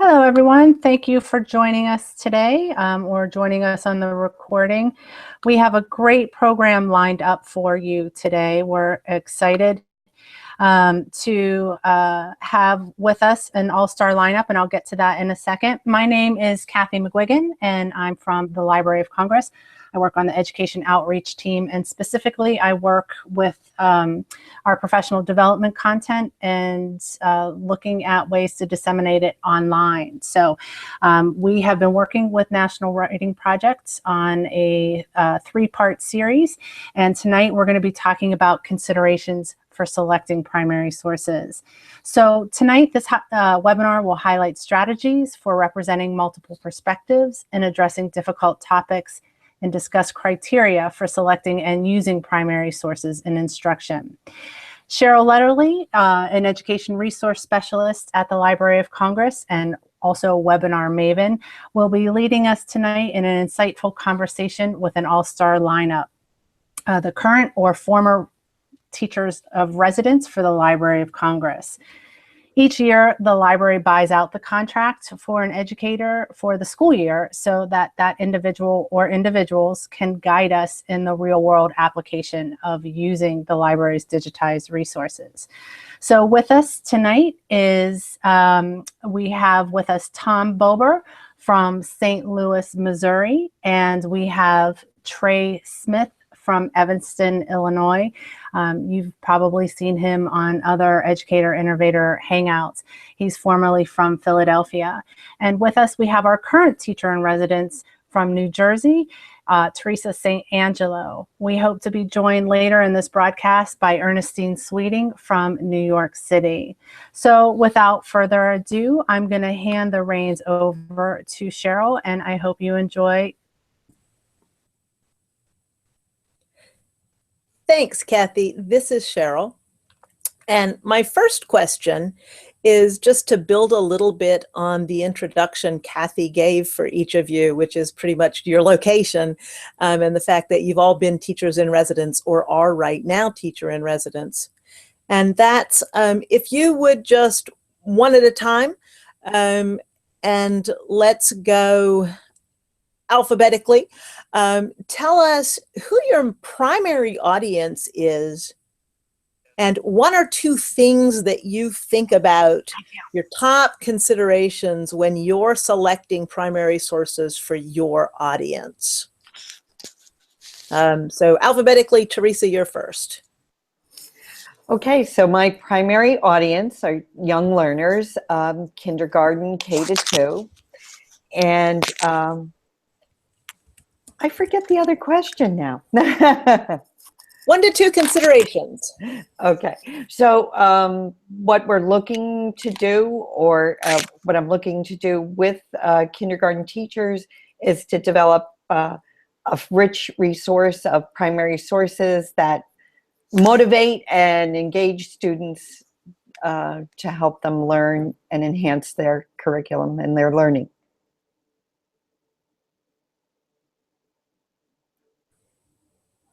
Hello, everyone. Thank you for joining us today or joining us on the recording. We have a great program lined up for you today. We're excited to have with us an all-star lineup, and I'll get to that in a second. My name is Kathy McGuigan, and I'm from the Library of Congress. I work on the education outreach team, and specifically I work with our professional development content and looking at ways to disseminate it online. So we have been working with National Writing Project on a three-part series, and tonight we're going to be talking about considerations for selecting primary sources. So tonight, this webinar will highlight strategies for representing multiple perspectives and addressing difficult topics, and discuss criteria for selecting and using primary sources in instruction. Cheryl Letterly, an education resource specialist at the Library of Congress and also a webinar maven, will be leading us tonight in an insightful conversation with an all-star lineup. The current or former teachers of residence for the Library of Congress. Each year, the library buys out the contract for an educator for the school year so that that individual or individuals can guide us in the real-world application of using the library's digitized resources. So with us tonight is, we have with us Tom Bober from St. Louis, Missouri, and we have Trey Smith from Evanston, Illinois. You've probably seen him on other Educator, Innovator hangouts. He's formerly from Philadelphia. And with us, we have our current teacher in residence from New Jersey, Teresa St. Angelo. We hope to be joined later in this broadcast by Ernestine Smith from New York City. So without further ado, I'm going to hand the reins over to Cheryl, and I hope you enjoy. Thanks, Kathy. This is Cheryl. And my first question is just to build a little bit on the introduction Kathy gave for each of you, which is pretty much your location, and the fact that you've all been teachers in residence or are right now teacher in residence. And that's, if you would just one at a time, and let's go alphabetically. Tell us who your primary audience is and one or two things that you think about, your top considerations when you're selecting primary sources for your audience. So alphabetically, Teresa, you're first. Okay, so my primary audience are young learners, kindergarten, K-2, and I forget the other question now. 1 to 2 considerations. Okay, so what we're looking to do, or what I'm looking to do with kindergarten teachers, is to develop a rich resource of primary sources that motivate and engage students to help them learn and enhance their curriculum and their learning.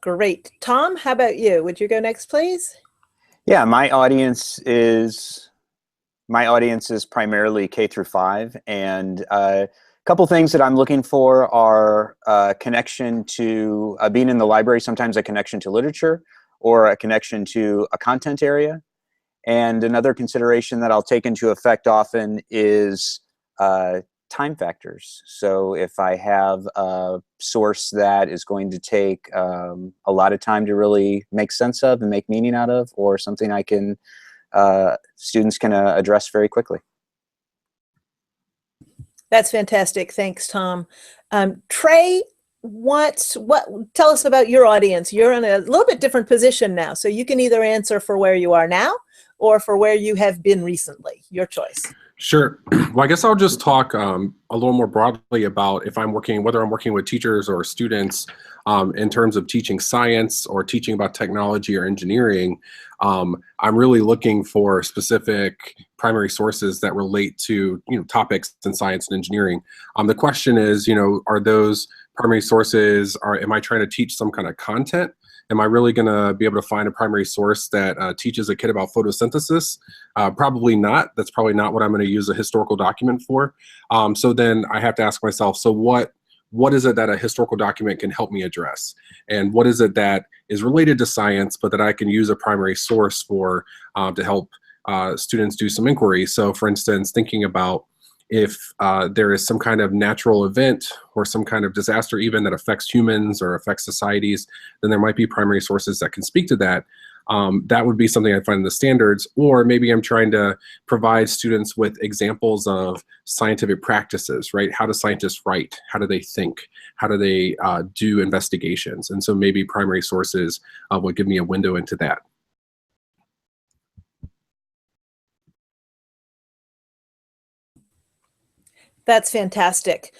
Great. Tom, how about you? Would you go next, please? Yeah, my audience is primarily K-5, and a couple things that I'm looking for are a connection to being in the library, sometimes a connection to literature or a connection to a content area. And another consideration that I'll take into effect often is time factors. So if I have a source that is going to take a lot of time to really make sense of and make meaning out of, or something I can, students can address very quickly. That's fantastic. Thanks, Tom. Trey, tell us about your audience. You're in a little bit different position now, so you can either answer for where you are now or for where you have been recently. Your choice. Sure. Well, I guess I'll just talk a little more broadly about whether I'm working with teachers or students in terms of teaching science or teaching about technology or engineering. I'm really looking for specific primary sources that relate to topics in science and engineering. The question is, are those primary sources, am I trying to teach some kind of content Am I really going to be able to find a primary source that teaches a kid about photosynthesis? Probably not. That's probably not what I'm going to use a historical document for. So then I have to ask myself, so what is it that a historical document can help me address? And what is it that is related to science, but that I can use a primary source for to help students do some inquiry? So for instance, thinking about if there is some kind of natural event or some kind of disaster even that affects humans or affects societies, then there might be primary sources that can speak to that. That would be something I'd find in the standards. Or maybe I'm trying to provide students with examples of scientific practices, right? How do scientists write? How do they think? How do they do investigations? And so maybe primary sources would give me a window into that. That's fantastic.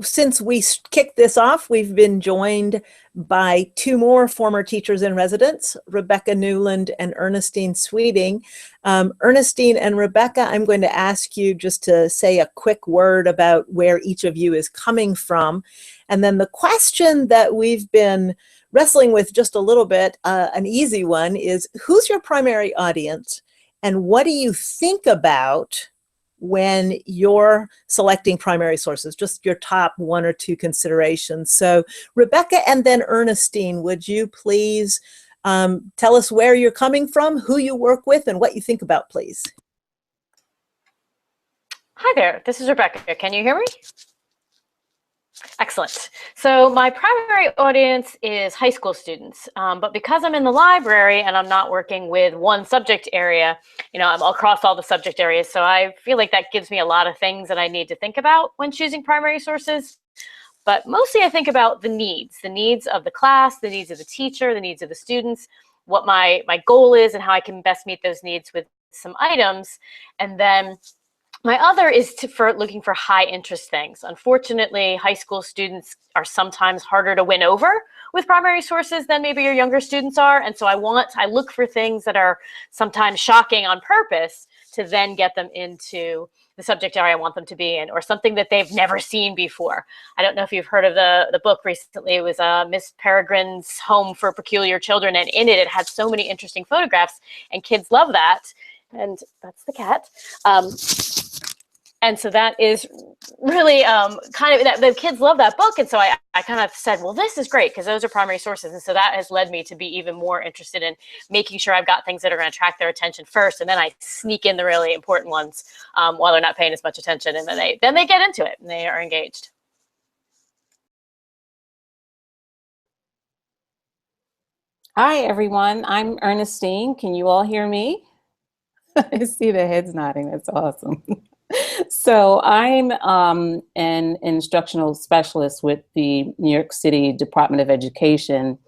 Since we kicked this off, we've been joined by two more former teachers in residence, Rebecca Newland and Ernestine Smith. Ernestine and Rebecca, I'm going to ask you just to say a quick word about where each of you is coming from. And then the question that we've been wrestling with just a little bit, an easy one, is who's your primary audience? And what do you think about when you're selecting primary sources, just your top one or two considerations? So Rebecca and then Ernestine, would you please tell us where you're coming from, who you work with, and what you think about, please? Hi there, this is Rebecca. Can you hear me? Excellent. So my primary audience is high school students, but because I'm in the library and I'm not working with one subject area, I'm across all the subject areas. So I feel like that gives me a lot of things that I need to think about when choosing primary sources. But mostly I think about the needs of the class, the needs of the teacher, the needs of the students, what my goal is and how I can best meet those needs with some items. And then my other is for looking for high interest things. Unfortunately, high school students are sometimes harder to win over with primary sources than maybe your younger students are. And so I look for things that are sometimes shocking on purpose to then get them into the subject area I want them to be in, or something that they've never seen before. I don't know if you've heard of the book recently. It was Miss Peregrine's Home for Peculiar Children, and in it had so many interesting photographs, and kids love that. And that's the cat. And so that is really kind of, the kids love that book. And so I kind of said, well, this is great because those are primary sources. And so that has led me to be even more interested in making sure I've got things that are going to attract their attention first. And then I sneak in the really important ones while they're not paying as much attention. And then they get into it and they are engaged. Hi, everyone. I'm Ernestine. Can you all hear me? I see the heads nodding. That's awesome. So I'm an instructional specialist with the New York City Department of Education,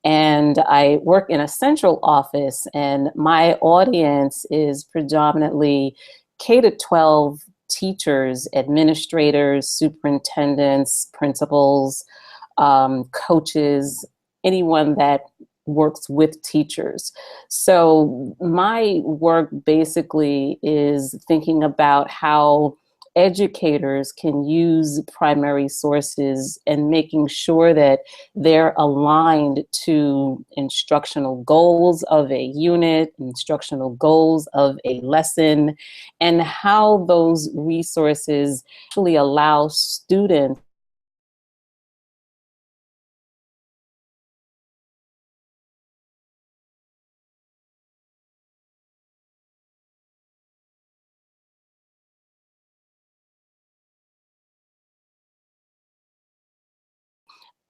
and I work in a central office, and my audience is predominantly K-12 teachers, administrators, superintendents, principals, coaches, anyone that works with teachers. So my work basically is thinking about how educators can use primary sources and making sure that they're aligned to instructional goals of a unit, instructional goals of a lesson, and how those resources actually allow students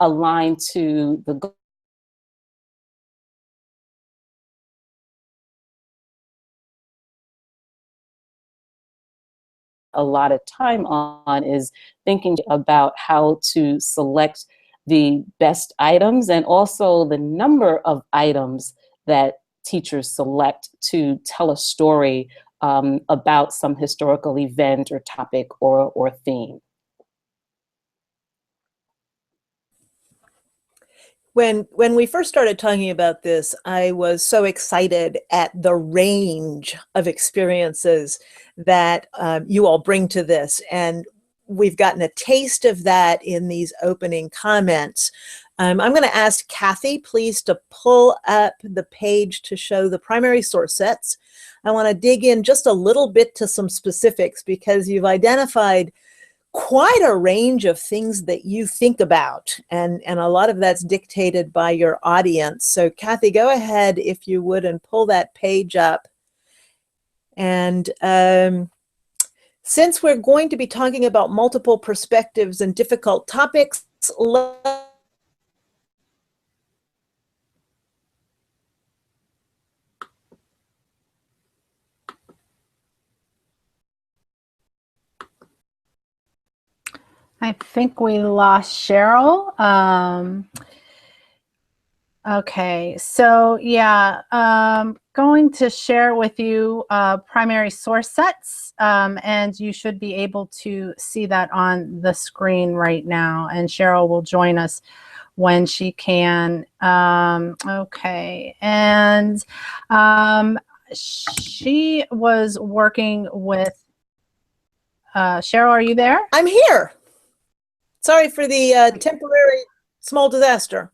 aligned to the goal. A lot of time on is thinking about how to select the best items and also the number of items that teachers select to tell a story about some historical event or topic or theme. When we first started talking about this, I was so excited at the range of experiences that you all bring to this. And we've gotten a taste of that in these opening comments. I'm going to ask Kathy, please, to pull up the page to show the primary source sets. I want to dig in just a little bit to some specifics because you've identified quite a range of things that you think about, and a lot of that's dictated by your audience. So Kathy, go ahead, if you would, and pull that page up. And since we're going to be talking about multiple perspectives and difficult topics, I think we lost Cheryl. Okay, so yeah, going to share with you primary source sets, and you should be able to see that on the screen right now, and Cheryl will join us when she can. Okay, and she was working with, Cheryl, are you there? I'm here. Sorry for the temporary small disaster.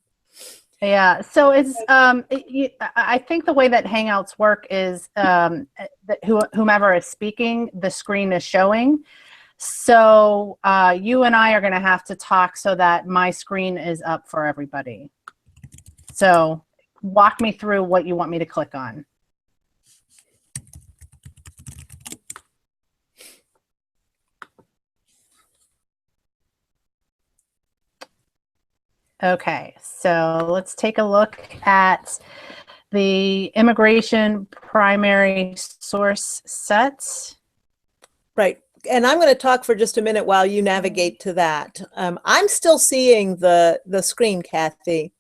Yeah, so it's I think the way that Hangouts work is that whomever is speaking, the screen is showing. So you and I are going to have to talk so that my screen is up for everybody. So walk me through what you want me to click on. Okay, so let's take a look at the immigration primary source sets. Right. And I'm going to talk for just a minute while you navigate to that. I'm still seeing the screen, Kathy.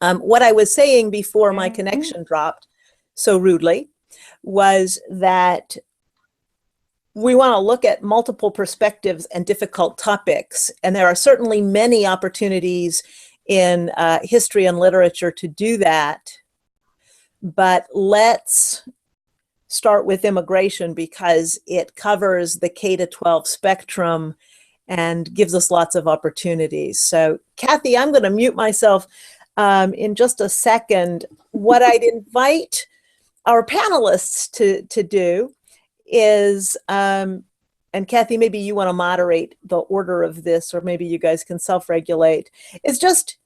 What I was saying before my connection dropped so rudely was that we want to look at multiple perspectives and difficult topics. And there are certainly many opportunities in history and literature to do that. But let's start with immigration because it covers the K-12 spectrum and gives us lots of opportunities. So Kathy, I'm going to mute myself in just a second. What I'd invite our panelists to do is, and Kathy, maybe you want to moderate the order of this, or maybe you guys can self-regulate, is just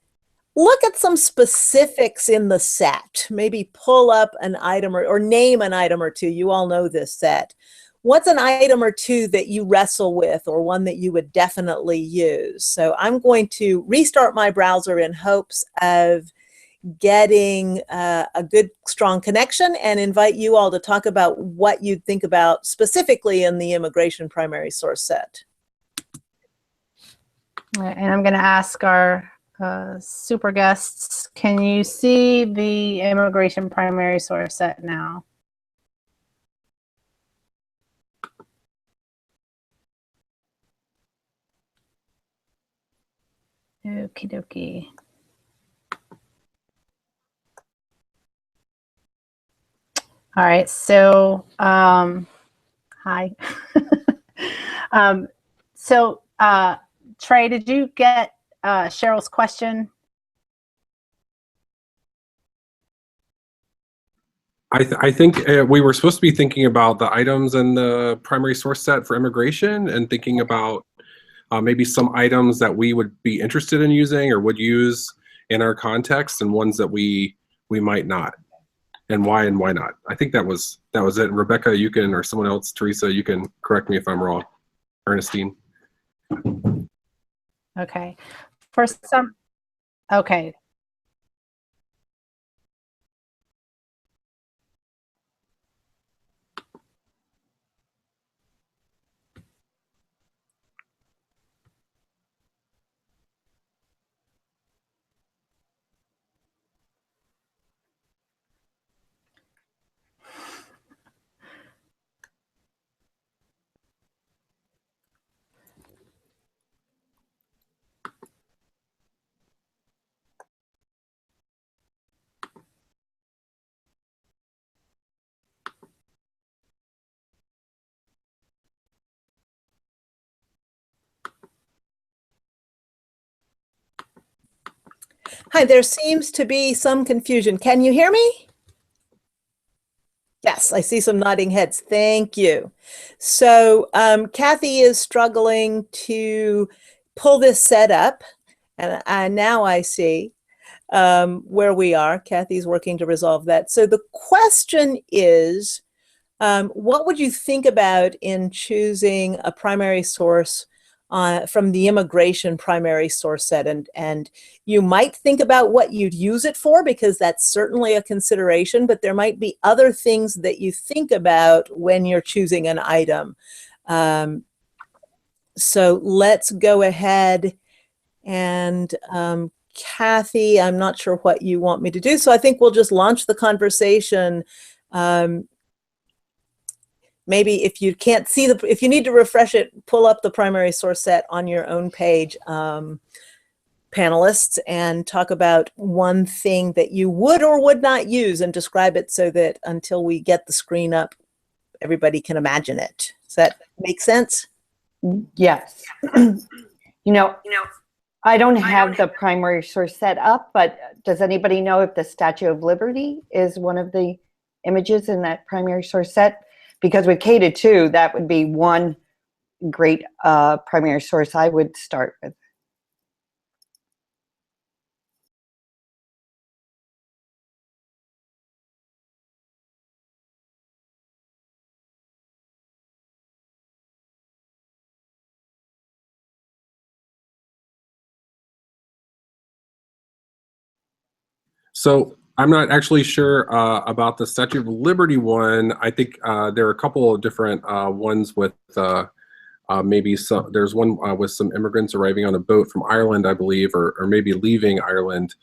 look at some specifics in the set. Maybe pull up an item or name an item or two. You all know this set. What's an item or two that you wrestle with, or one that you would definitely use? So I'm going to restart my browser in hopes of getting a good, strong connection and invite you all to talk about what you'd think about specifically in the immigration primary source set. All right, and I'm going to ask our super guests, can you see the immigration primary source set now? Okie dokie. All right, so hi. So Trey, did you get Cheryl's question? I think we were supposed to be thinking about the items in the primary source set for immigration and thinking about maybe some items that we would be interested in using or would use in our context, and ones that we might not, and why not. I think that was it. Rebecca, you can, or someone else, Teresa, you can correct me if I'm wrong. Ernestine. Okay. For some, okay. Hi, there seems to be some confusion. Can you hear me? Yes, I see some nodding heads. Thank you. So Kathy is struggling to pull this set up, and now I see where we are. Kathy's working to resolve that. So the question is, what would you think about in choosing a primary source from the immigration primary source set? And you might think about what you'd use it for, because that's certainly a consideration, but there might be other things that you think about when you're choosing an item. So let's go ahead and Kathy, I'm not sure what you want me to do, so I think we'll just launch the conversation. Maybe if you can't see if you need to refresh it, pull up the primary source set on your own page, panelists, and talk about one thing that you would or would not use and describe it so that until we get the screen up, everybody can imagine it. Does that make sense? Yes. I don't have the primary source set up, but does anybody know if the Statue of Liberty is one of the images in that primary source set? Because with K-2, that would be one great primary source I would start with. So I'm not actually sure about the Statue of Liberty one. I think there are a couple of different ones with maybe some. There's one with some immigrants arriving on a boat from Ireland, I believe, or maybe leaving Ireland.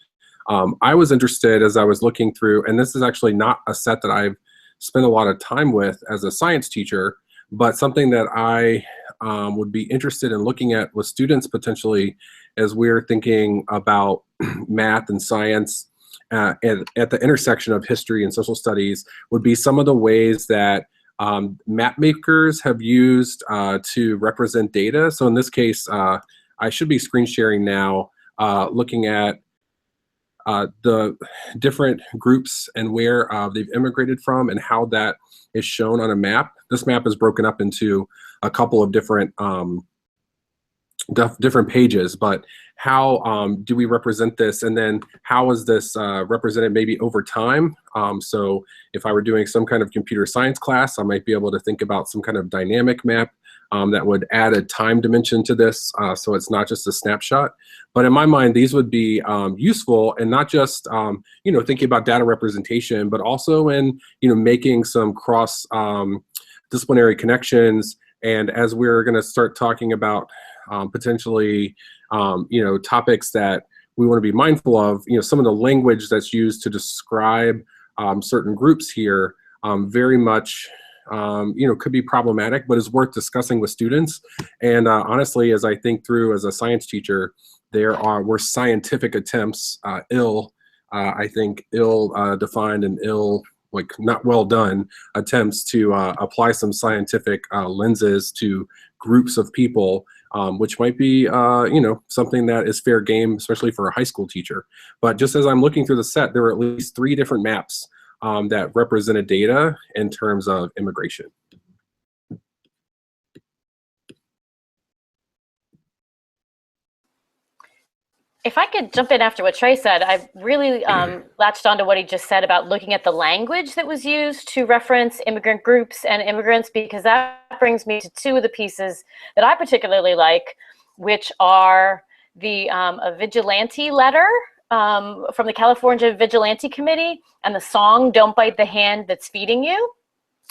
I was interested as I was looking through, and this is actually not a set that I've spent a lot of time with as a science teacher, but something that I would be interested in looking at with students potentially as we're thinking about math and science at the intersection of history and social studies would be some of the ways that map makers have used to represent data. So in this case, I should be screen sharing now, looking at the different groups and where they've immigrated from and how that is shown on a map. This map is broken up into a couple of different different pages, but how do we represent this, and then how is this represented maybe over time? So if I were doing some kind of computer science class, I might be able to think about some kind of dynamic map that would add a time dimension to this, so it's not just a snapshot. But in my mind, these would be useful, and not just thinking about data representation, but also in making some cross disciplinary connections. And as we're going to start talking about potentially topics that we want to be mindful of, some of the language that's used to describe certain groups here very much could be problematic, but is worth discussing with students. And honestly, as I think through as a science teacher, were scientific attempts I think ill-defined and not well done attempts to apply some scientific lenses to groups of people, which might be something that is fair game, especially for a high school teacher. But just as I'm looking through the set, there were at least 3 different maps that represented data in terms of immigration. If I could jump in after what Trey said, I really latched onto what he just said about looking at the language that was used to reference immigrant groups and immigrants, because that brings me to 2 of the pieces that I particularly like, which are the a vigilante letter from the California Vigilante Committee and the song "Don't Bite the Hand That's Feeding You."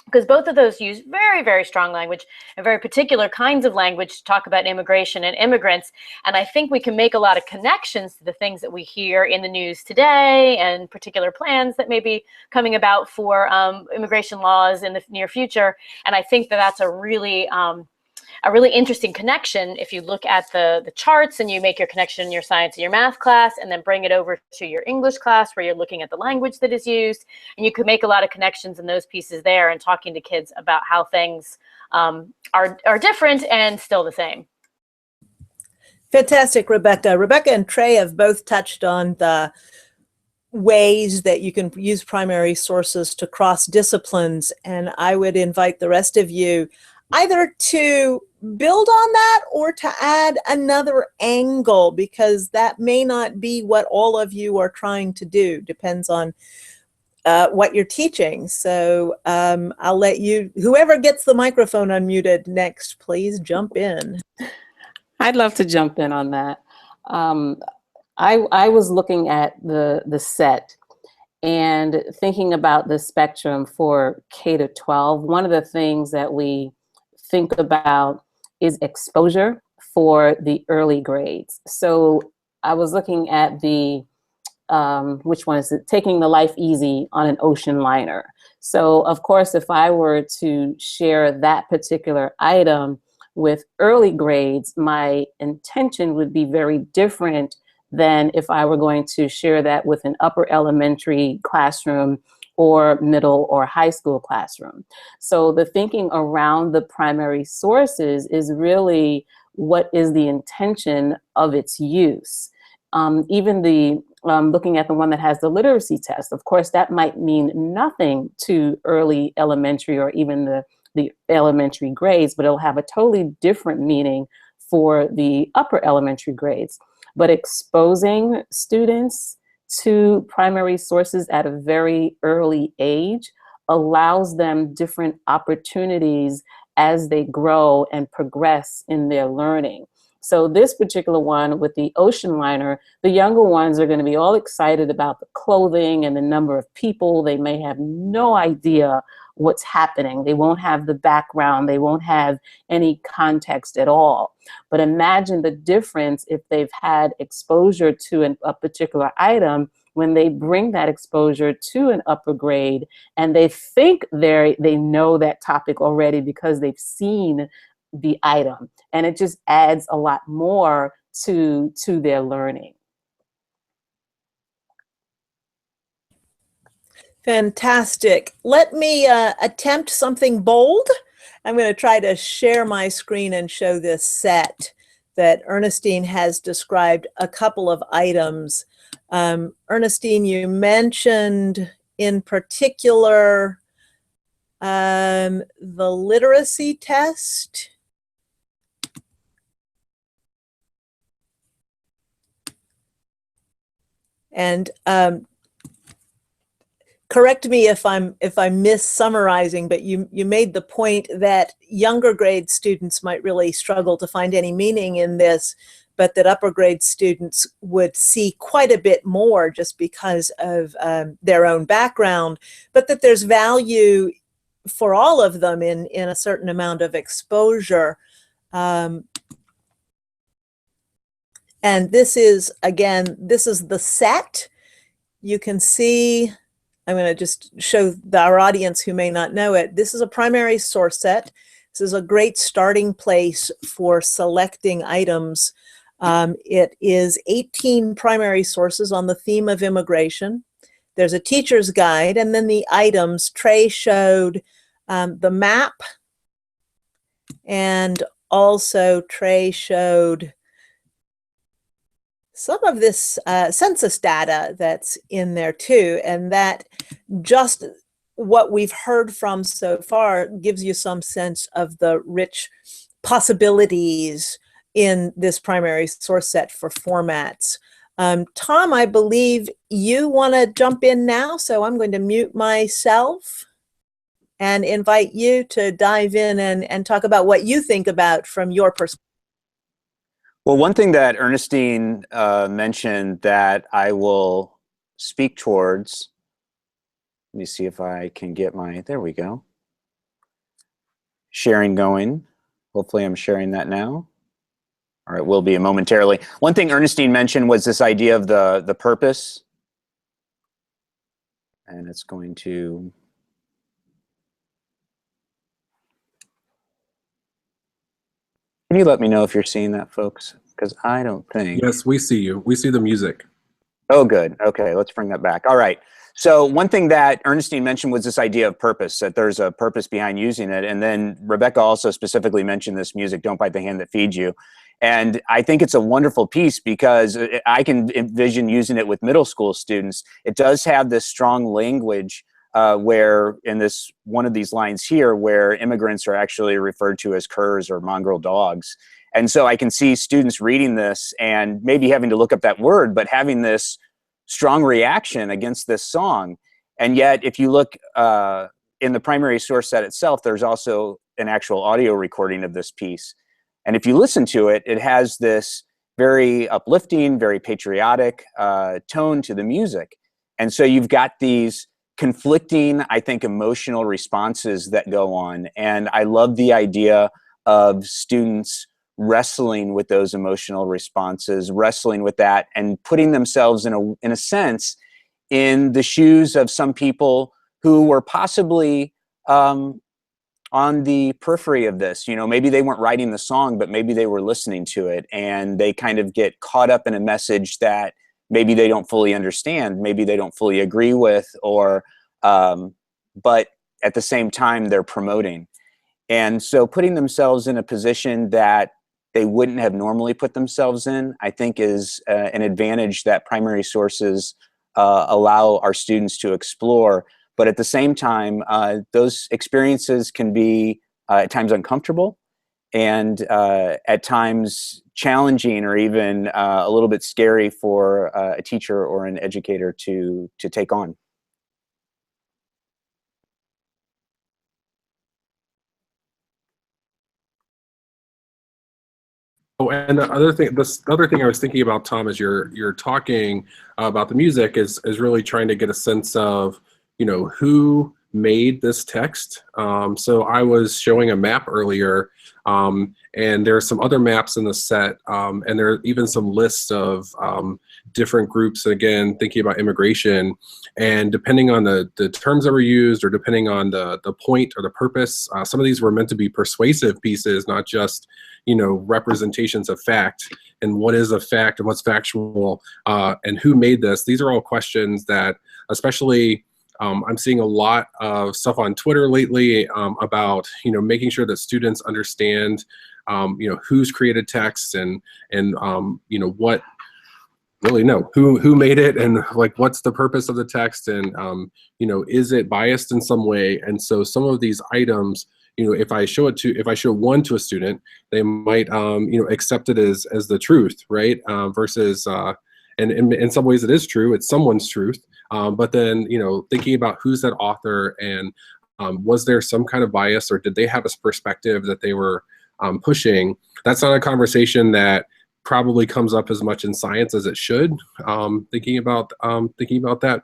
Because both of those use very, very strong language and very particular kinds of language to talk about immigration and immigrants. And I think we can make a lot of connections to the things that we hear in the news today and particular plans that may be coming about for immigration laws in the near future. And I think that that's a really interesting connection if you look at the charts and you make your connection in your science and your math class and then bring it over to your English class where you're looking at the language that is used, and you could make a lot of connections in those pieces there and talking to kids about how things are different and still the same. Fantastic, Rebecca. Rebecca and Trey have both touched on the ways that you can use primary sources to cross disciplines, and I would invite the rest of you either to build on that or to add another angle, because that may not be what all of you are trying to do. Depends on what you're teaching. So I'll let you, whoever gets the microphone unmuted next, please jump in. I'd love to jump in on that. I was looking at the set and thinking about the spectrum for K to 12. One of the things that we think about is exposure for the early grades. So I was looking at the, which one is it? Taking the Life Easy on an Ocean Liner. So of course, if I were to share that particular item with early grades, my intention would be very different than if I were going to share that with an upper elementary classroom or middle or high school classroom. So the thinking around the primary sources is really what is the intention of its use. Even the looking at the one that has the literacy test, of course, that might mean nothing to early elementary or even the elementary grades, but it'll have a totally different meaning for the upper elementary grades. But exposing students to primary sources at a very early age allows them different opportunities as they grow and progress in their learning. So this particular one with the ocean liner, the younger ones are going to be all excited about the clothing and the number of people. They may have no idea what's happening. They won't have the background. They won't have any context at all. But imagine the difference if they've had exposure to a particular item when they bring that exposure to an upper grade and they think they know that topic already because they've seen the item, and it just adds a lot more to their learning. Fantastic. Let me attempt something bold. I'm going to try to share my screen and show this set that Ernestine has described a couple of items. Ernestine, you mentioned in particular the literacy test. And correct me if I'm mis-summarizing, but you made the point that younger grade students might really struggle to find any meaning in this, but that upper grade students would see quite a bit more just because of their own background, but that there's value for all of them in a certain amount of exposure. And this is, again, this is the set. You can see, I'm going to just show our audience who may not know it. This is a primary source set. This is a great starting place for selecting items. It is 18 primary sources on the theme of immigration. There's a teacher's guide, and then the items. Trey showed the map, and also Trey showed some of this census data that's in there too, and that just what we've heard from so far gives you some sense of the rich possibilities in this primary source set for formats. Tom, I believe you want to jump in now, so I'm going to mute myself and invite you to dive in and talk about what you think about from your perspective. Well, one thing that Ernestine mentioned that I will speak towards, let me see if I can get my, there we go, sharing going. Hopefully I'm sharing that now. All right, will be momentarily. One thing Ernestine mentioned was this idea of the purpose. And it's going to, can you let me know if you're seeing that, folks? Because I don't think. Yes, we see you. We see the music. Oh, good. Okay, let's bring that back. All right. So one thing that Ernestine mentioned was this idea of purpose, that there's a purpose behind using it. And then Rebecca also specifically mentioned this music, Don't Bite the Hand That Feeds You. And I think it's a wonderful piece because I can envision using it with middle school students. It does have this strong language where in this one of these lines here, where immigrants are actually referred to as curs or mongrel dogs. And so I can see students reading this and maybe having to look up that word, but having this strong reaction against this song. And yet, if you look in the primary source set itself, there's also an actual audio recording of this piece. And if you listen to it, it has this very uplifting, very patriotic tone to the music. And so you've got these conflicting, I think, emotional responses that go on. And I love the idea of students wrestling with those emotional responses, wrestling with that, and putting themselves in a sense in the shoes of some people who were possibly on the periphery of this. You know, maybe they weren't writing the song, but maybe they were listening to it, and they kind of get caught up in a message that maybe they don't fully understand, maybe they don't fully agree with, or but at the same time they're promoting. And so putting themselves in a position that they wouldn't have normally put themselves in, I think is an advantage that primary sources allow our students to explore. But at the same time, those experiences can be at times uncomfortable and at times challenging or even a little bit scary for a teacher or an educator to take on. Oh, and the other thing I was thinking about, Tom, as you're talking about the music is really trying to get a sense of, you know, who made this text. So I was showing a map earlier, and there are some other maps in the set, and there are even some lists of different groups, again, thinking about immigration. And depending on the terms that were used, or depending on the point or the purpose, some of these were meant to be persuasive pieces, not just, you know, representations of fact, and what is a fact and what's factual, and who made this. These are all questions that, especially, I'm seeing a lot of stuff on Twitter lately about, you know, making sure that students understand, you know, who's created text and you know, what really who made it, and like what's the purpose of the text, and you know, is it biased in some way? And so some of these items, you know, if I show one to a student, they might you know, accept it as the truth, right? Versus and in some ways it is true, it's someone's truth. But then, you know, thinking about who's that author, and was there some kind of bias, or did they have a perspective that they were pushing? That's not a conversation that probably comes up as much in science as it should. Thinking about that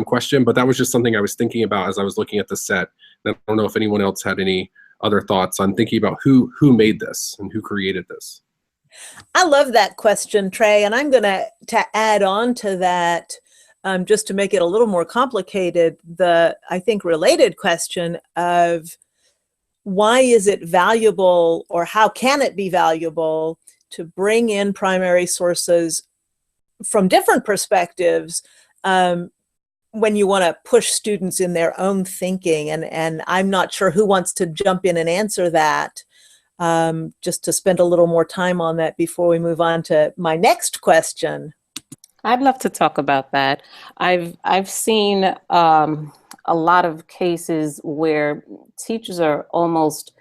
question, but that was just something I was thinking about as I was looking at the set. And I don't know if anyone else had any other thoughts on thinking about who made this and who created this. I love that question, Trey, and I'm going to add on to that, just to make it a little more complicated, the, I think, related question of why is it valuable, or how can it be valuable to bring in primary sources from different perspectives when you want to push students in their own thinking. And I'm not sure who wants to jump in and answer that, just to spend a little more time on that before we move on to my next question. I'd love to talk about that. I've seen a lot of cases where teachers are almost,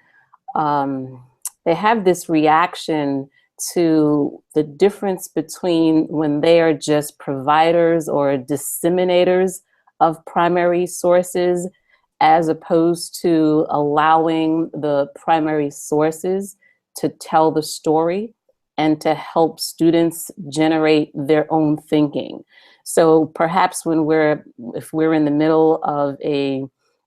they have this reaction to the difference between when they are just providers or disseminators of primary sources, as opposed to allowing the primary sources to tell the story and to help students generate their own thinking. So perhaps if we're in the middle of a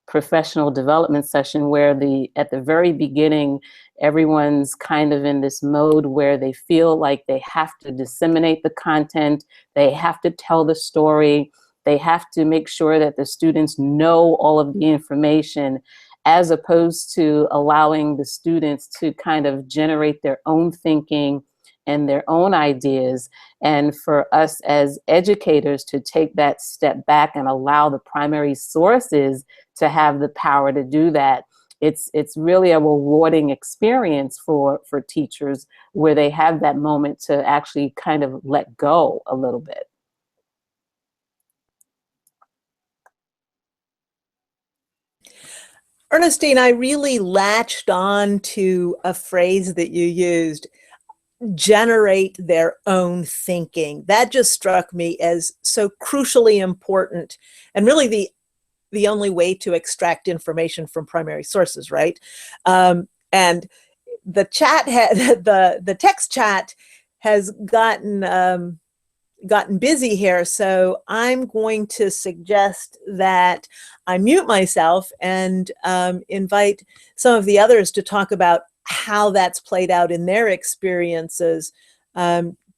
professional development session where at the very beginning, everyone's kind of in this mode where they feel like they have to disseminate the content, they have to tell the story, they have to make sure that the students know all of the information, as opposed to allowing the students to kind of generate their own thinking and their own ideas. And for us as educators to take that step back and allow the primary sources to have the power to do that, it's really a rewarding experience for teachers, where they have that moment to actually kind of let go a little bit. Ernestine, I really latched on to a phrase that you used, generate their own thinking. That just struck me as so crucially important, and really the only way to extract information from primary sources, right? And the chat the text chat has gotten busy here, so I'm going to suggest that I mute myself and invite some of the others to talk about how that's played out in their experiences.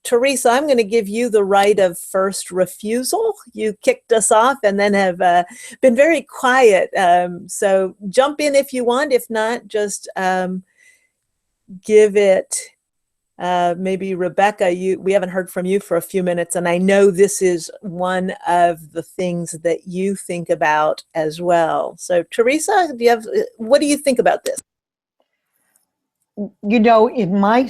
Teresa, I'm going to give you the right of first refusal. You kicked us off and then have been very quiet. So jump in if you want. If not, just give it, maybe Rebecca, we haven't heard from you for a few minutes, and I know this is one of the things that you think about as well. So Teresa, what do you think about this? You know, in my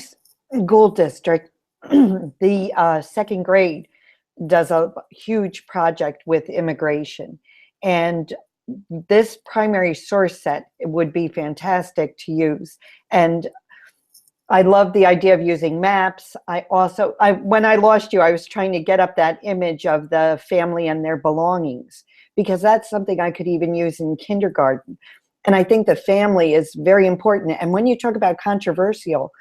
school district, the second grade does a huge project with immigration. And this primary source set would be fantastic to use. And I love the idea of using maps. When I lost you, I was trying to get up that image of the family and their belongings, because that's something I could even use in kindergarten. And I think the family is very important. And when you talk about controversial,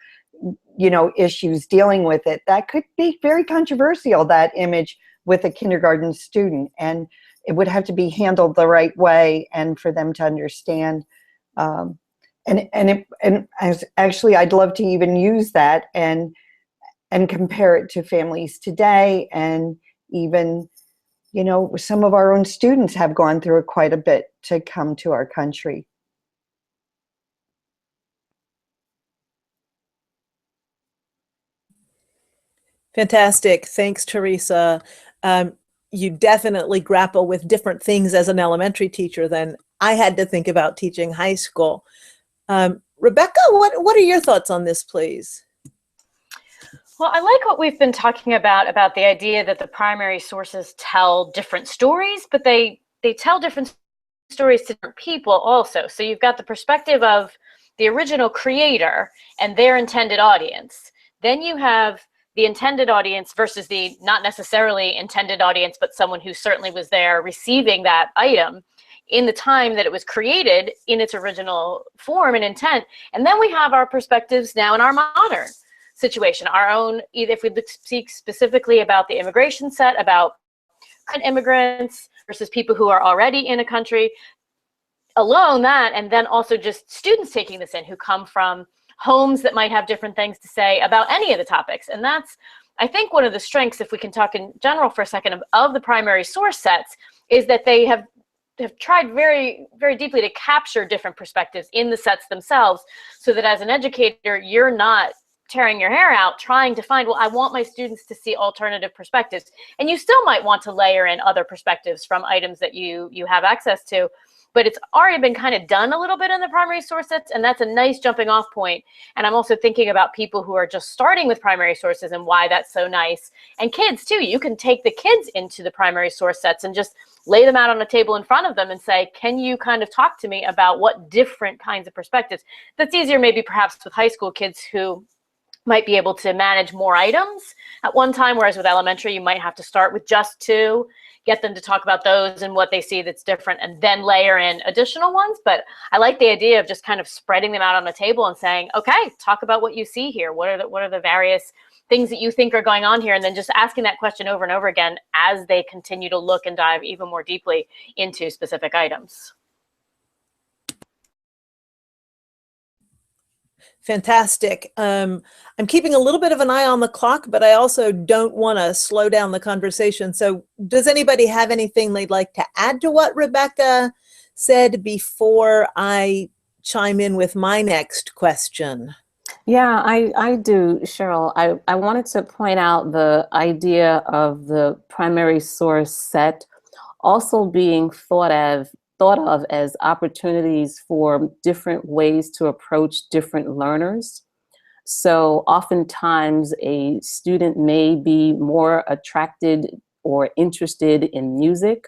you know, issues dealing with it, that could be very controversial, that image with a kindergarten student. And it would have to be handled the right way and for them to understand. Actually, I'd love to even use that and compare it to families today. And even, you know, some of our own students have gone through it quite a bit to come to our country. Fantastic. Thanks, Teresa. You definitely grapple with different things as an elementary teacher than I had to think about teaching high school. Rebecca, what are your thoughts on this, please? Well, I like what we've been talking about the idea that the primary sources tell different stories, but they tell different stories to different people also. So you've got the perspective of the original creator and their intended audience. Then you have the intended audience versus the not necessarily intended audience, but someone who certainly was there receiving that item in the time that it was created in its original form and intent. And then we have our perspectives now in our modern situation, our own, either if we speak specifically about the immigration set, about immigrants versus people who are already in a country, alone that, and then also just students taking this in who come from homes that might have different things to say about any of the topics. And that's, I think, one of the strengths, if we can talk in general for a second, of the primary source sets, is that they have tried very, very deeply to capture different perspectives in the sets themselves, so that as an educator, you're not tearing your hair out trying to find, well, I want my students to see alternative perspectives. And you still might want to layer in other perspectives from items that you have access to, but it's already been kind of done a little bit in the primary source sets, and that's a nice jumping off point. And I'm also thinking about people who are just starting with primary sources and why that's so nice. And kids too, you can take the kids into the primary source sets and just lay them out on a table in front of them and say, can you kind of talk to me about what different kinds of perspectives? That's easier maybe perhaps with high school kids who might be able to manage more items at one time, whereas with elementary, you might have to start with just two, get them to talk about those and what they see that's different, and then layer in additional ones. But I like the idea of just kind of spreading them out on the table and saying, okay, talk about what you see here. What are the various things that you think are going on here? And then just asking that question over and over again as they continue to look and dive even more deeply into specific items. Fantastic. I'm keeping a little bit of an eye on the clock, but I also don't want to slow down the conversation. So does anybody have anything they'd like to add to what Rebecca said before I chime in with my next question? Yeah, I do, Cheryl. I wanted to point out the idea of the primary source set also being thought of as opportunities for different ways to approach different learners. So oftentimes a student may be more attracted or interested in music,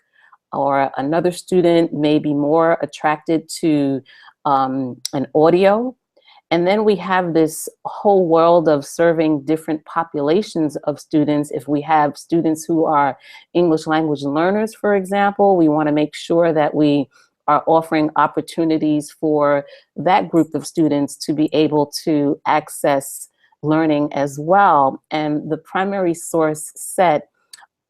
or another student may be more attracted to an audio. And then we have this whole world of serving different populations of students. If we have students who are English language learners, for example, we want to make sure that we are offering opportunities for that group of students to be able to access learning as well. And the primary source set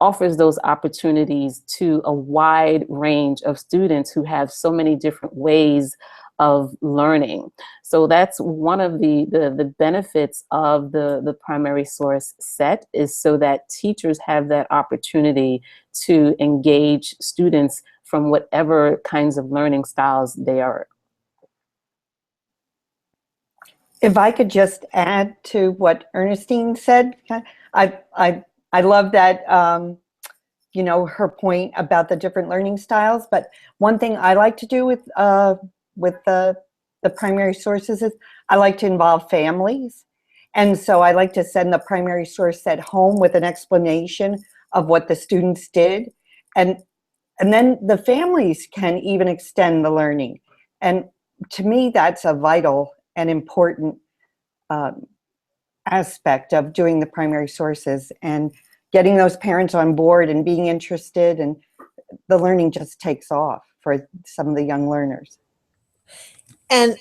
offers those opportunities to a wide range of students who have so many different ways of learning. So that's one of the benefits of the primary source set, is so that teachers have that opportunity to engage students from whatever kinds of learning styles they are. If I could just add to what Ernestine said, I love that, you know, her point about the different learning styles. But one thing I like to do with the primary sources is I like to involve families. And so I like to send the primary source set home with an explanation of what the students did. And then the families can even extend the learning. And to me, that's a vital and important aspect of doing the primary sources, and getting those parents on board and being interested, and the learning just takes off for some of the young learners. And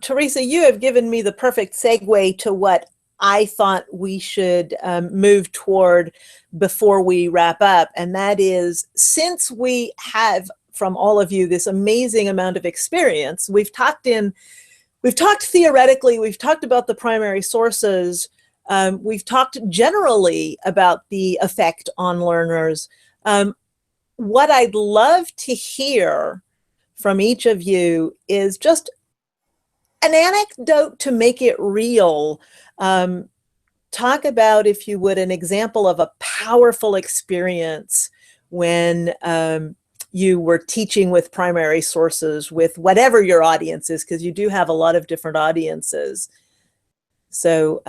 Teresa, you have given me the perfect segue to what I thought we should move toward before we wrap up. And that is, since we have from all of you this amazing amount of experience, we've talked theoretically, we've talked about the primary sources, we've talked generally about the effect on learners. What I'd love to hear from each of you is just an anecdote to make it real. Talk about, if you would, an example of a powerful experience when you were teaching with primary sources, with whatever your audience is, because you do have a lot of different audiences. So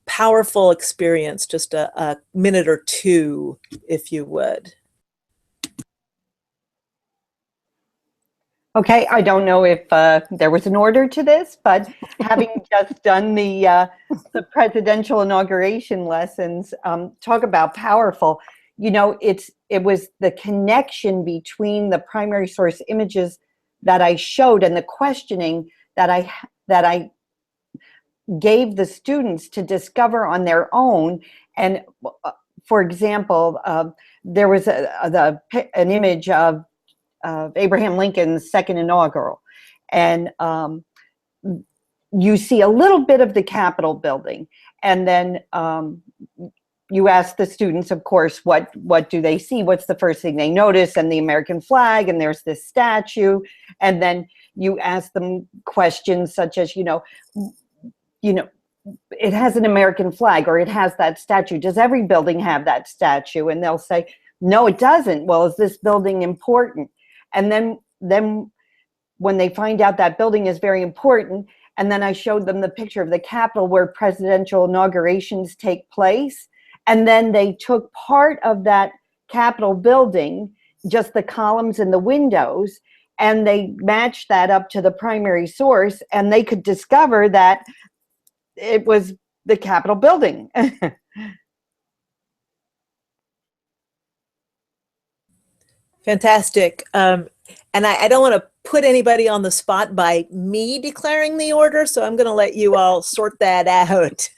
powerful experience, just a minute or two, if you would. Okay, I don't know if there was an order to this, but having just done the presidential inauguration lessons, talk about powerful. You know, it was the connection between the primary source images that I showed and the questioning that I gave the students to discover on their own. And for example, there was an image of Abraham Lincoln's second inaugural, and you see a little bit of the Capitol building, and then you ask the students, of course, what do they see? What's the first thing they notice? And the American flag, and there's this statue, and then you ask them questions such as, you know, it has an American flag, or it has that statue. Does every building have that statue? And they'll say, no, it doesn't. Well, is this building important? And then when they find out that building is very important, and then I showed them the picture of the Capitol where presidential inaugurations take place, and then they took part of that Capitol building, just the columns and the windows, and they matched that up to the primary source, and they could discover that it was the Capitol building. Fantastic. And I don't want to put anybody on the spot by me declaring the order, so I'm going to let you all sort that out.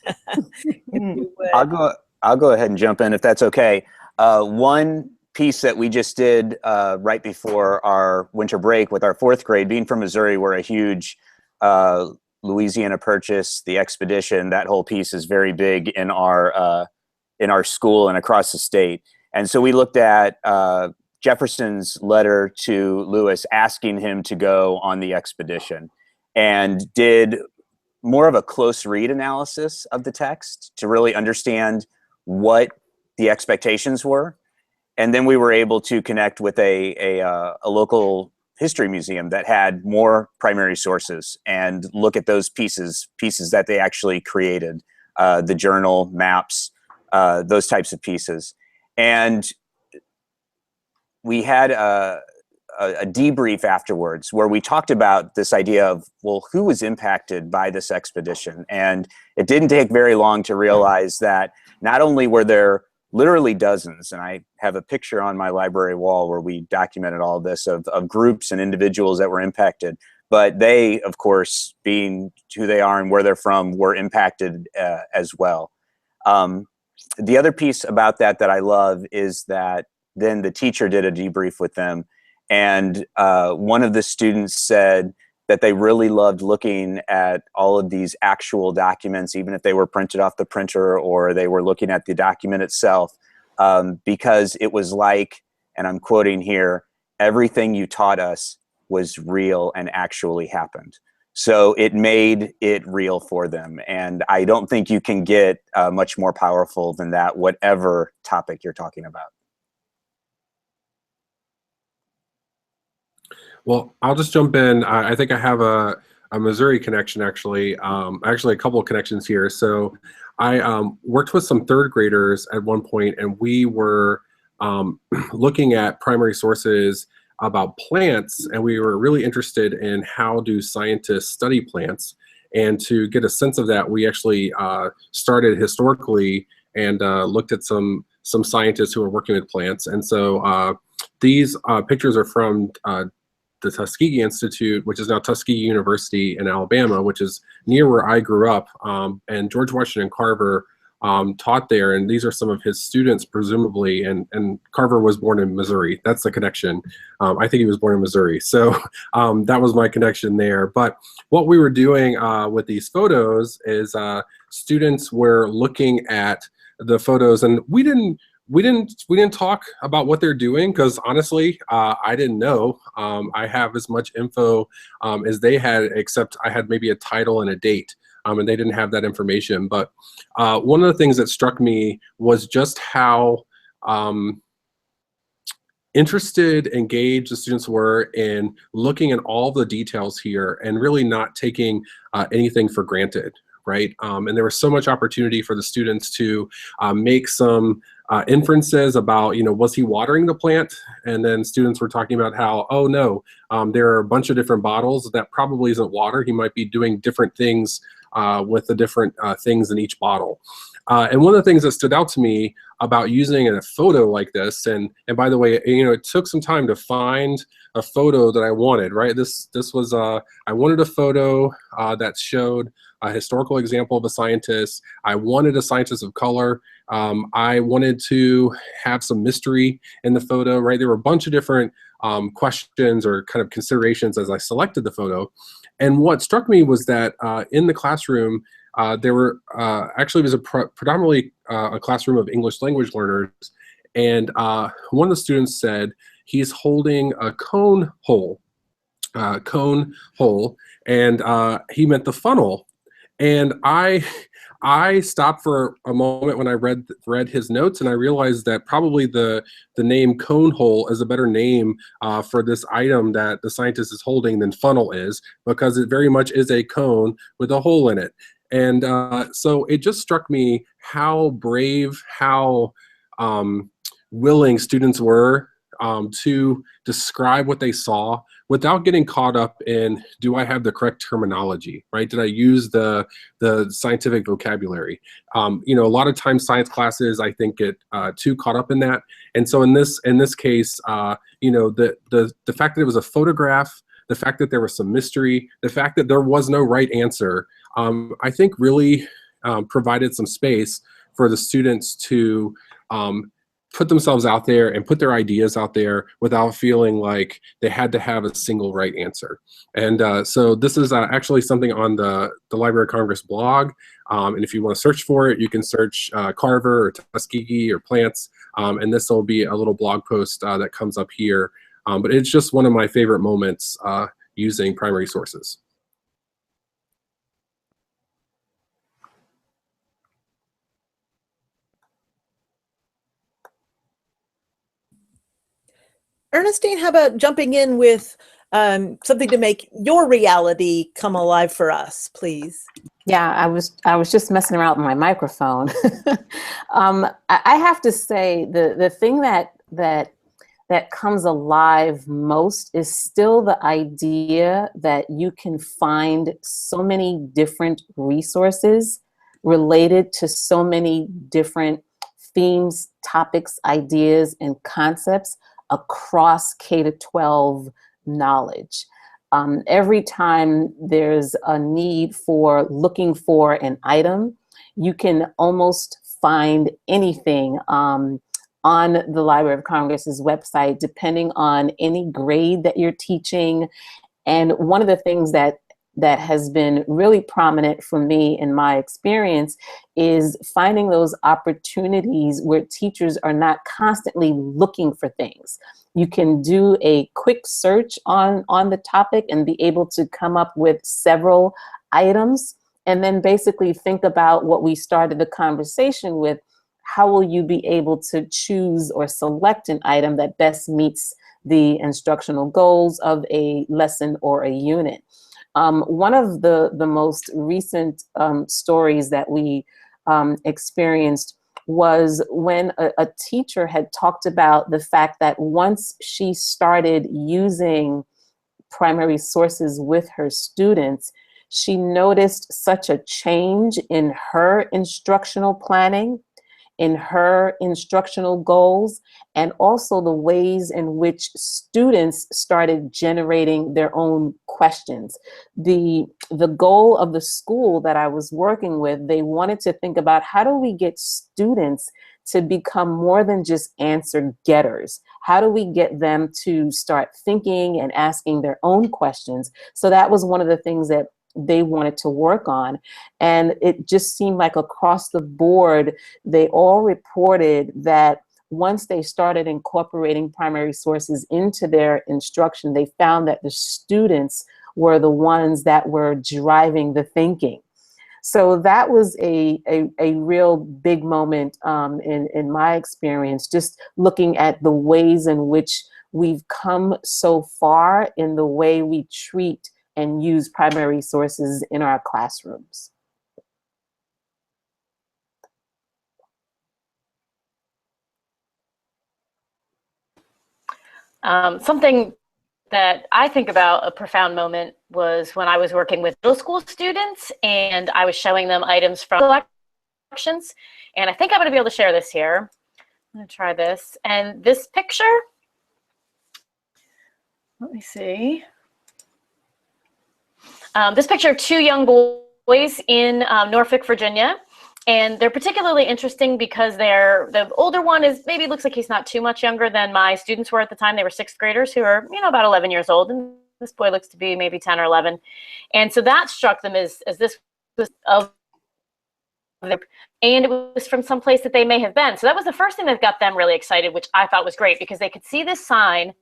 I'll go ahead and jump in if that's okay. One piece that we just did right before our winter break with our fourth grade, being from Missouri, we're a huge Louisiana Purchase, the expedition, that whole piece is very big in our school and across the state. And so we looked at Jefferson's letter to Lewis asking him to go on the expedition, and did more of a close read analysis of the text to really understand what the expectations were. And then we were able to connect with a local history museum that had more primary sources and look at those pieces that they actually created, the journal, maps, those types of pieces. And we had a debrief afterwards where we talked about this idea of, well, who was impacted by this expedition? And it didn't take very long to realize that not only were there literally dozens, and I have a picture on my library wall where we documented all of this, of groups and individuals that were impacted, but they, of course, being who they are and where they're from, were impacted as well. The other piece about that I love is that then the teacher did a debrief with them, and one of the students said that they really loved looking at all of these actual documents, even if they were printed off the printer or they were looking at the document itself, because it was like, and I'm quoting here, everything you taught us was real and actually happened. So it made it real for them. And I don't think you can get much more powerful than that, whatever topic you're talking about. Well, I'll just jump in. I think I have a Missouri connection, actually. Actually, a couple of connections here. So I worked with some third graders at one point, and we were looking at primary sources about plants, and we were really interested in how do scientists study plants. And to get a sense of that, we actually started historically and looked at some scientists who are working with plants. And so these pictures are from the Tuskegee Institute, which is now Tuskegee University in Alabama, which is near where I grew up. And George Washington Carver taught there, and these are some of his students, presumably, and Carver was born in Missouri. That's the connection. I think he was born in Missouri. So that was my connection there. But what we were doing with these photos is students were looking at the photos, and we didn't talk about what they're doing, because honestly, I didn't know. I have as much info as they had, except I had maybe a title and a date, and they didn't have that information. But one of the things that struck me was just how interested, engaged the students were in looking at all the details here and really not taking anything for granted, right? And there was so much opportunity for the students to make some inferences about, was he watering the plant? And then students were talking about how, oh no, there are a bunch of different bottles. That probably isn't water. He might be doing different things with the different things in each bottle. And one of the things that stood out to me about using a photo like this, and by the way, it took some time to find a photo that I wanted, right? This was, I wanted a photo that showed a historical example of a scientist. I wanted a scientist of color. I wanted to have some mystery in the photo, right? There were a bunch of different questions or kind of considerations as I selected the photo. And what struck me was that in the classroom, there were actually, it was predominantly a classroom of English language learners. And one of the students said he's holding a cone hole, and he meant the funnel. And I stopped for a moment when I read his notes, and I realized that probably the name cone hole is a better name for this item that the scientist is holding than funnel is, because it very much is a cone with a hole in it. And so it just struck me how brave, how willing students were to describe what they saw without getting caught up in, do I have the correct terminology, right? Did I use the scientific vocabulary? A lot of times science classes, I think, get too caught up in that. And so in this case, the fact that it was a photograph, the fact that there was some mystery, the fact that there was no right answer, I think really provided some space for the students to put themselves out there and put their ideas out there without feeling like they had to have a single right answer. And so this is actually something on the Library of Congress blog. And if you want to search for it, you can search Carver or Tuskegee or plants. And this will be a little blog post that comes up here. But it's just one of my favorite moments using primary sources. Ernestine, how about jumping in with something to make your reality come alive for us, please? Yeah, I was just messing around with my microphone. I have to say the thing that comes alive most is still the idea that you can find so many different resources related to so many different themes, topics, ideas, and concepts across K-12 knowledge. Every time there's a need for looking for an item, you can almost find anything on the Library of Congress's website, depending on any grade that you're teaching. And one of the things that has been really prominent for me in my experience is finding those opportunities where teachers are not constantly looking for things. You can do a quick search on the topic and be able to come up with several items, and then basically think about what we started the conversation with. How will you be able to choose or select an item that best meets the instructional goals of a lesson or a unit? One of the most recent stories that we experienced was when a teacher had talked about the fact that once she started using primary sources with her students, she noticed such a change in her instructional planning, in her instructional goals, and also the ways in which students started generating their own questions. The goal of the school that I was working with, they wanted to think about, how do we get students to become more than just answer getters? How do we get them to start thinking and asking their own questions? So that was one of the things that they wanted to work on. And it just seemed like across the board, they all reported that once they started incorporating primary sources into their instruction, they found that the students were the ones that were driving the thinking. So that was a real big moment in my experience, just looking at the ways in which we've come so far in the way we treat and use primary sources in our classrooms. Something that I think about, a profound moment, was when I was working with middle school students and I was showing them items from collections. And I think I'm going to be able to share this here. I'm going to try this. And this picture, let me see. This picture of two young boys in Norfolk, Virginia. And they're particularly interesting because the older one is, maybe looks like he's not too much younger than my students were at the time. They were sixth graders who are, about 11 years old. And this boy looks to be maybe 10 or 11. And so that struck them as this was of the, and it was from some place that they may have been. So that was the first thing that got them really excited, which I thought was great, because they could see this sign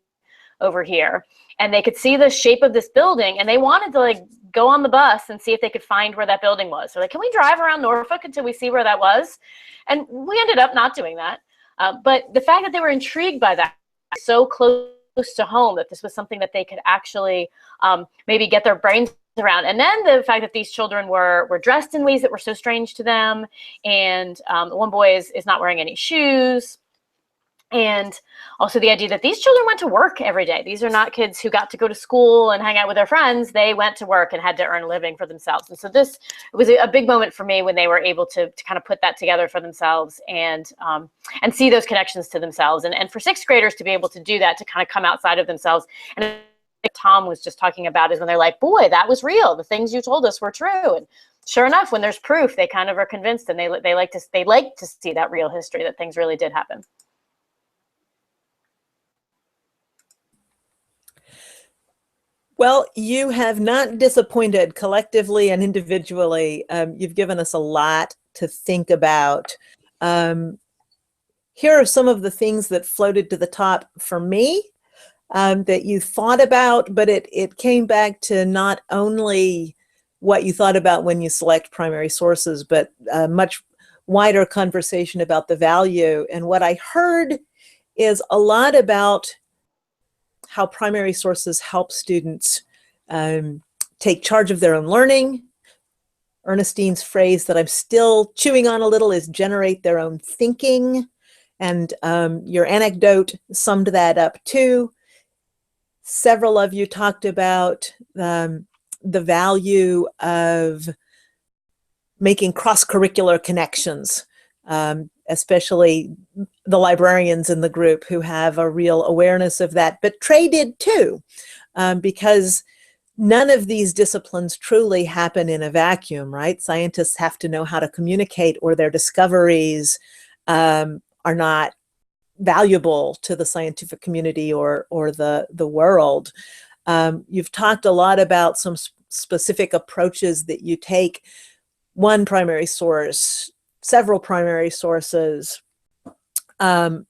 over here and they could see the shape of this building, and they wanted to go on the bus and see if they could find where that building was. So can we drive around Norfolk until we see where that was? And we ended up not doing that. But the fact that they were intrigued by that, so close to home, that this was something that they could actually maybe get their brains around. And then the fact that these children were dressed in ways that were so strange to them. And one boy is not wearing any shoes. And also the idea that these children went to work every day. These are not kids who got to go to school and hang out with their friends. They went to work and had to earn a living for themselves. And so this was a big moment for me when they were able to kind of put that together for themselves and see those connections to themselves. And for sixth graders to be able to do that, to kind of come outside of themselves. And Tom was just talking about is when they're like, boy, that was real. The things you told us were true. And sure enough, when there's proof, they kind of are convinced, and they like to see that real history, that things really did happen. Well, you have not disappointed collectively and individually. You've given us a lot to think about. Here are some of the things that floated to the top for me that you thought about, but it came back to not only what you thought about when you select primary sources, but a much wider conversation about the value. And what I heard is a lot about how primary sources help students take charge of their own learning. Ernestine's phrase that I'm still chewing on a little is generate their own thinking. And your anecdote summed that up too. Several of you talked about the value of making cross-curricular connections, especially the librarians in the group who have a real awareness of that. But Trey did too, because none of these disciplines truly happen in a vacuum, right? Scientists have to know how to communicate, or their discoveries are not valuable to the scientific community or the world. You've talked a lot about some specific approaches that you take. One primary source, several primary sources. One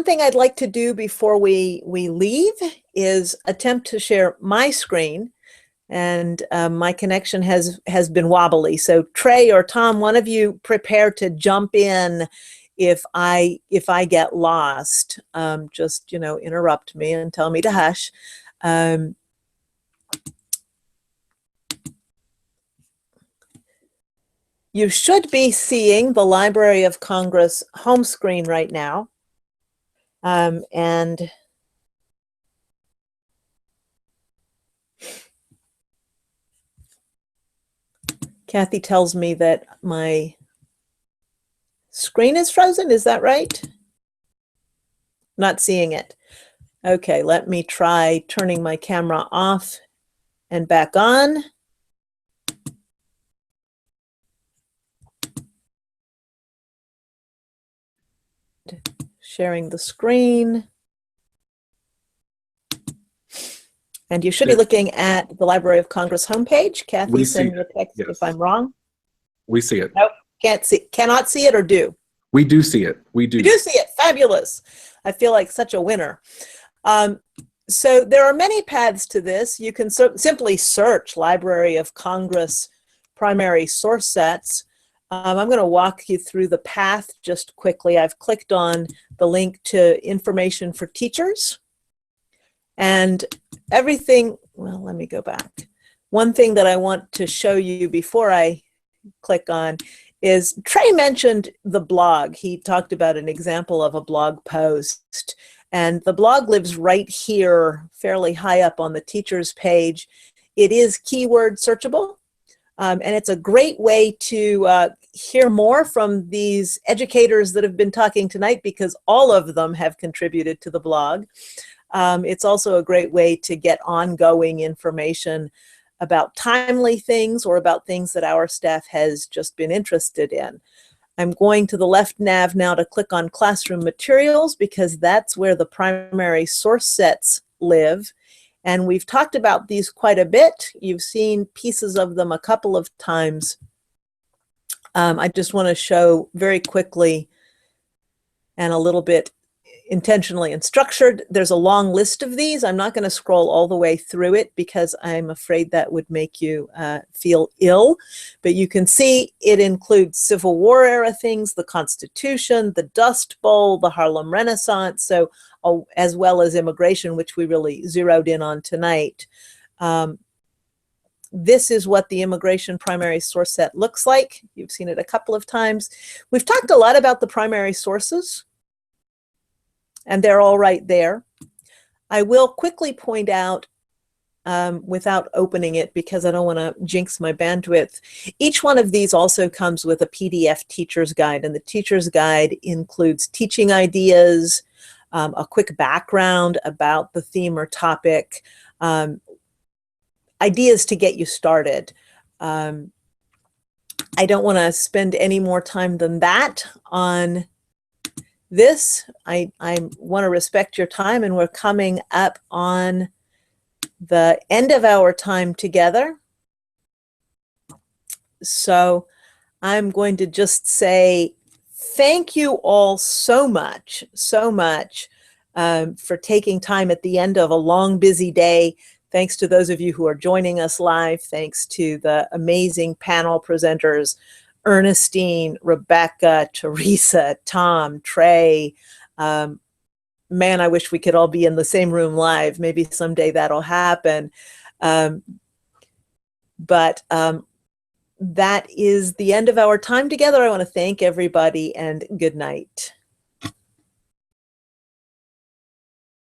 thing I'd like to do before we leave is attempt to share my screen, and my connection has been wobbly. So Trey or Tom, one of you prepare to jump in if I get lost. Just, you know, interrupt me and tell me to hush. You should be seeing the Library of Congress home screen right now. And Kathy tells me that my screen is frozen. Is that right? Not seeing it. Okay, let me try turning my camera off and back on. Sharing the screen. And you should be looking at the Library of Congress homepage. Kathy, send me a text if I'm wrong. We see it. Nope, cannot see it, or do? We do see it. We do. You do see it. Fabulous. I feel like such a winner. So there are many paths to this. You can simply search Library of Congress primary source sets. I'm going to walk you through the path just quickly. I've clicked on the link to information for teachers. And everything, well, let me go back. One thing that I want to show you before I click on is Trey mentioned the blog. He talked about an example of a blog post. And the blog lives right here, fairly high up on the teachers page. It is keyword searchable. And it's a great way to hear more from these educators that have been talking tonight, because all of them have contributed to the blog. It's also a great way to get ongoing information about timely things or about things that our staff has just been interested in. I'm going to the left nav now to click on classroom materials, because that's where the primary source sets live. And we've talked about these quite a bit. You've seen pieces of them a couple of times. I just want to show very quickly and a little bit intentionally and structured. There's a long list of these. I'm not going to scroll all the way through it because I'm afraid that would make you feel ill. But you can see it includes Civil War era things, the Constitution, the Dust Bowl, the Harlem Renaissance, so as well as immigration, which we really zeroed in on tonight. This is what the immigration primary source set looks like. You've seen it a couple of times. We've talked a lot about the primary sources, and they're all right there. I will quickly point out, without opening it because I don't want to jinx my bandwidth, each one of these also comes with a PDF teacher's guide, and the teacher's guide includes teaching ideas, a quick background about the theme or topic, ideas to get you started. I don't want to spend any more time than that on this. I want to respect your time, and we're coming up on the end of our time together. So I'm going to just say thank you all so much for taking time at the end of a long, busy day. Thanks to those of you who are joining us live. Thanks to the amazing panel presenters, Ernestine, Rebecca, Teresa, Tom, Trey, man, I wish we could all be in the same room live. Maybe someday that'll happen. But that is the end of our time together. I want to thank everybody and good night.